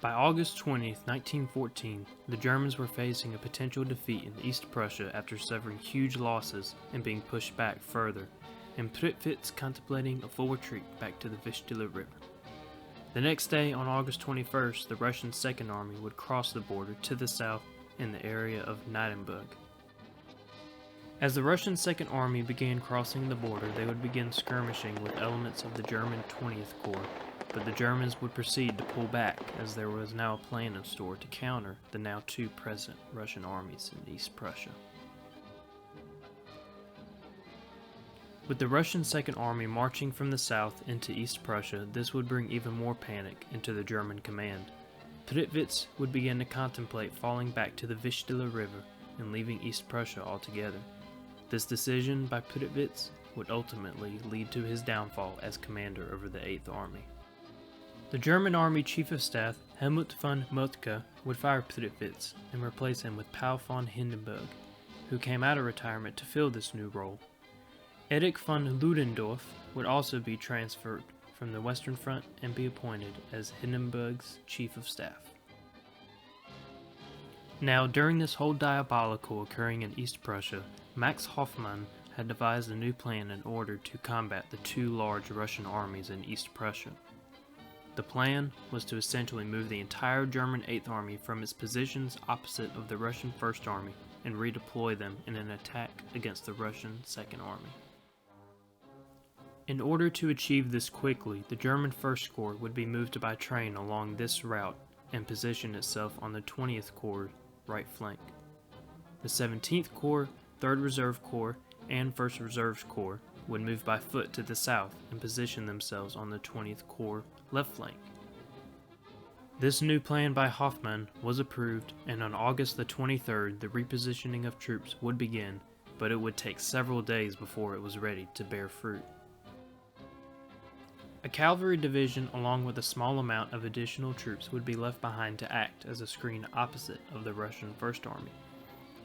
By August 20th, 1914, the Germans were facing a potential defeat in East Prussia after suffering huge losses and being pushed back further, and Prittwitz contemplating a full retreat back to the Vistula River. The next day, on August 21st, the Russian Second Army would cross the border to the south in the area of Tannenberg. As the Russian Second Army began crossing the border, they would begin skirmishing with elements of the German 20th Corps, but the Germans would proceed to pull back as there was now a plan in store to counter the now two present Russian armies in East Prussia. With the Russian Second Army marching from the south into East Prussia, this would bring even more panic into the German command. Prittwitz would begin to contemplate falling back to the Vistula River and leaving East Prussia altogether. This decision by Prittwitz would ultimately lead to his downfall as commander over the 8th Army. The German Army Chief of Staff, Helmut von Moltke, would fire Prittwitz and replace him with Paul von Hindenburg, who came out of retirement to fill this new role. Erich von Ludendorff would also be transferred from the Western Front and be appointed as Hindenburg's Chief of Staff. Now, during this whole diabolical occurring in East Prussia, Max Hoffmann had devised a new plan in order to combat the two large Russian armies in East Prussia. The plan was to essentially move the entire German 8th Army from its positions opposite of the Russian 1st Army and redeploy them in an attack against the Russian 2nd Army. In order to achieve this quickly, the German 1st Corps would be moved by train along this route and position itself on the 20th Corps' right flank. The 17th Corps, 3rd Reserve Corps, and 1st Reserve Corps would move by foot to the south and position themselves on the 20th Corps' left flank. This new plan by Hoffmann was approved, and on August the 23rd the repositioning of troops would begin, but it would take several days before it was ready to bear fruit. A cavalry division along with a small amount of additional troops would be left behind to act as a screen opposite of the Russian 1st Army.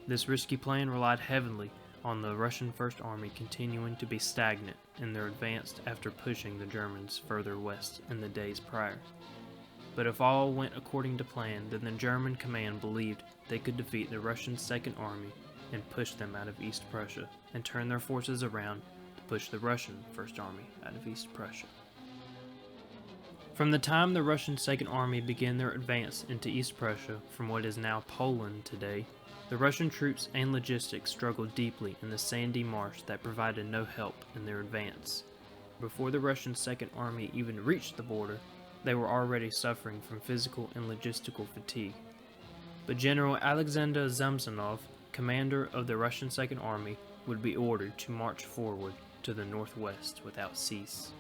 This risky plan relied heavily on the Russian 1st Army continuing to be stagnant in their advance after pushing the Germans further west in the days prior. But if all went according to plan, then the German command believed they could defeat the Russian 2nd Army and push them out of East Prussia, and turn their forces around to push the Russian 1st Army out of East Prussia. From the time the Russian 2nd Army began their advance into East Prussia from what is now Poland today, the Russian troops and logistics struggled deeply in the sandy marsh that provided no help in their advance. Before the Russian 2nd Army even reached the border, they were already suffering from physical and logistical fatigue. But General Alexander Samsonov, commander of the Russian 2nd Army, would be ordered to march forward to the northwest without cease.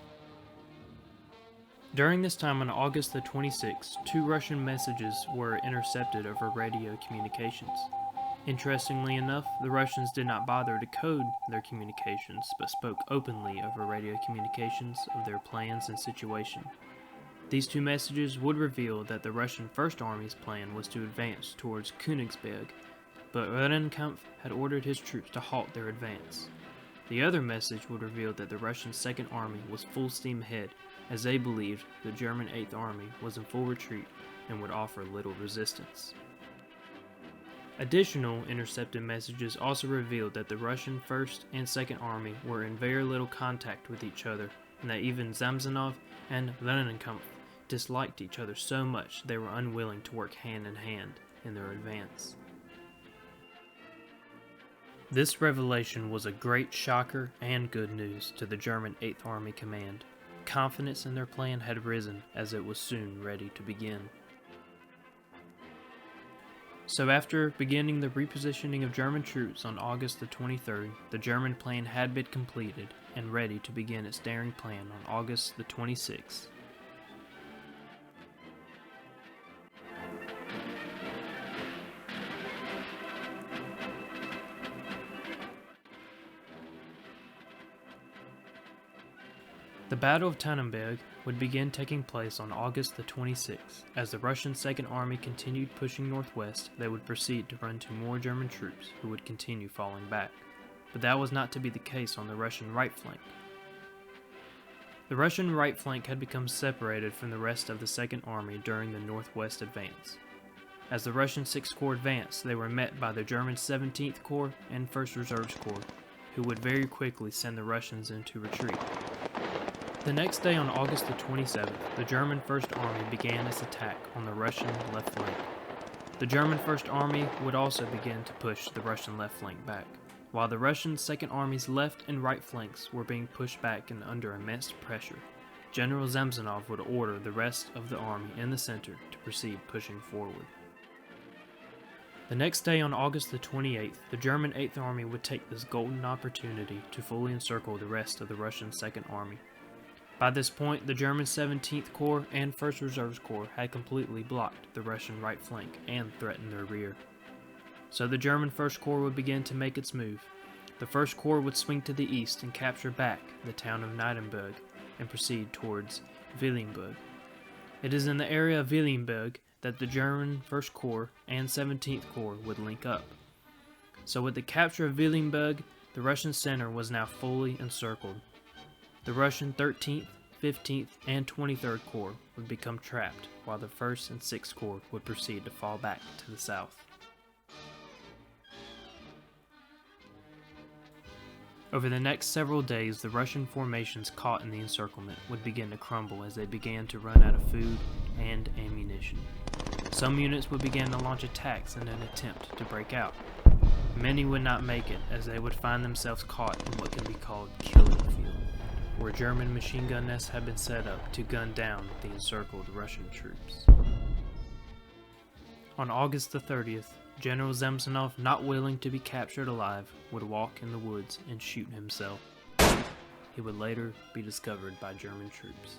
During this time on August the 26th, two Russian messages were intercepted over radio communications. Interestingly enough, the Russians did not bother to code their communications, but spoke openly over radio communications of their plans and situation. These two messages would reveal that the Russian 1st Army's plan was to advance towards Königsberg, but Rennenkampf had ordered his troops to halt their advance. The other message would reveal that the Russian 2nd Army was full steam ahead, as they believed the German 8th Army was in full retreat and would offer little resistance. Additional intercepted messages also revealed that the Russian 1st and 2nd Army were in very little contact with each other, and that even Samsonov and Rennenkampf disliked each other so much they were unwilling to work hand in hand in their advance. This revelation was a great shocker and good news to the German 8th Army command. Confidence in their plan had risen as it was soon ready to begin. So after beginning the repositioning of German troops on August the 23rd, the German plan had been completed and ready to begin its daring plan on August the 26th. The Battle of Tannenberg would begin taking place on August the 26th. As the Russian 2nd Army continued pushing northwest, they would proceed to run to more German troops who would continue falling back. But that was not to be the case on the Russian right flank. The Russian right flank had become separated from the rest of the Second Army during the northwest advance. As the Russian Sixth Corps advanced, they were met by the German 17th Corps and 1st Reserves Corps, who would very quickly send the Russians into retreat. The next day on August the 27th, the German First Army began its attack on the Russian left flank. The German First Army would also begin to push the Russian left flank back, while the Russian Second Army's left and right flanks were being pushed back and under immense pressure. General Samsonov would order the rest of the army in the center to proceed pushing forward. The next day on August the 28th, the German 8th Army would take this golden opportunity to fully encircle the rest of the Russian Second Army. By this point, the German 17th Corps and 1st Reserves Corps had completely blocked the Russian right flank and threatened their rear. So the German 1st Corps would begin to make its move. The 1st Corps would swing to the east and capture back the town of Tannenberg and proceed towards Wilhelmsburg. It is in the area of Wilhelmsburg that the German 1st Corps and 17th Corps would link up. So with the capture of Wilhelmsburg, the Russian center was now fully encircled. The Russian 13th, 15th, and 23rd Corps would become trapped, while the 1st and 6th Corps would proceed to fall back to the south. Over the next several days, the Russian formations caught in the encirclement would begin to crumble as they began to run out of food and ammunition. Some units would begin to launch attacks in an attempt to break out. Many would not make it, as they would find themselves caught in what can be called killing field, where German machine gun nests had been set up to gun down the encircled Russian troops. On August the 30th, General Samsonov, not willing to be captured alive, would walk in the woods and shoot himself. He would later be discovered by German troops.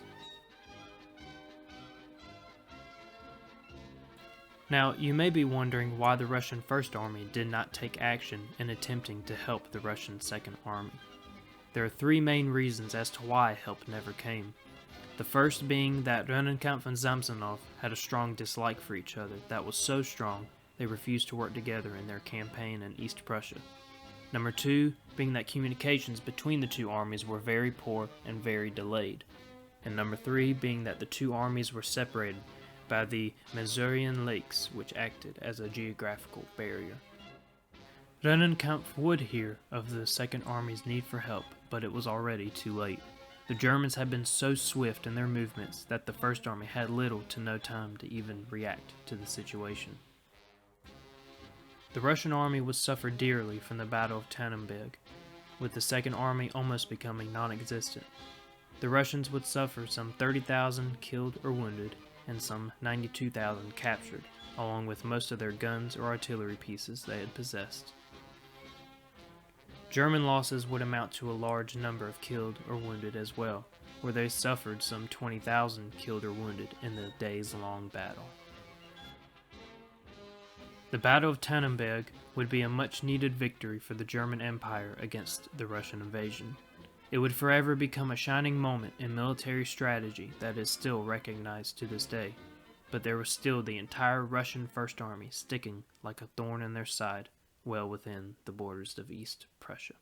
Now, you may be wondering why the Russian First Army did not take action in attempting to help the Russian Second Army. There are three main reasons as to why help never came. The first being that Rennenkampf and Samsonov had a strong dislike for each other that was so strong they refused to work together in their campaign in East Prussia. Number two being that communications between the two armies were very poor and very delayed. And number three being that the two armies were separated by the Masurian Lakes, which acted as a geographical barrier. Rennenkampf would hear of the Second Army's need for help, but it was already too late. The Germans had been so swift in their movements that the First Army had little to no time to even react to the situation. The Russian army would suffer dearly from the Battle of Tannenberg, with the Second Army almost becoming non-existent. The Russians would suffer some 30,000 killed or wounded, and some 92,000 captured, along with most of their guns or artillery pieces they had possessed. German losses would amount to a large number of killed or wounded as well, where they suffered some 20,000 killed or wounded in the days-long battle. The Battle of Tannenberg would be a much-needed victory for the German Empire against the Russian invasion. It would forever become a shining moment in military strategy that is still recognized to this day, but there was still the entire Russian First Army sticking like a thorn in their side, well within the borders of East Prussia.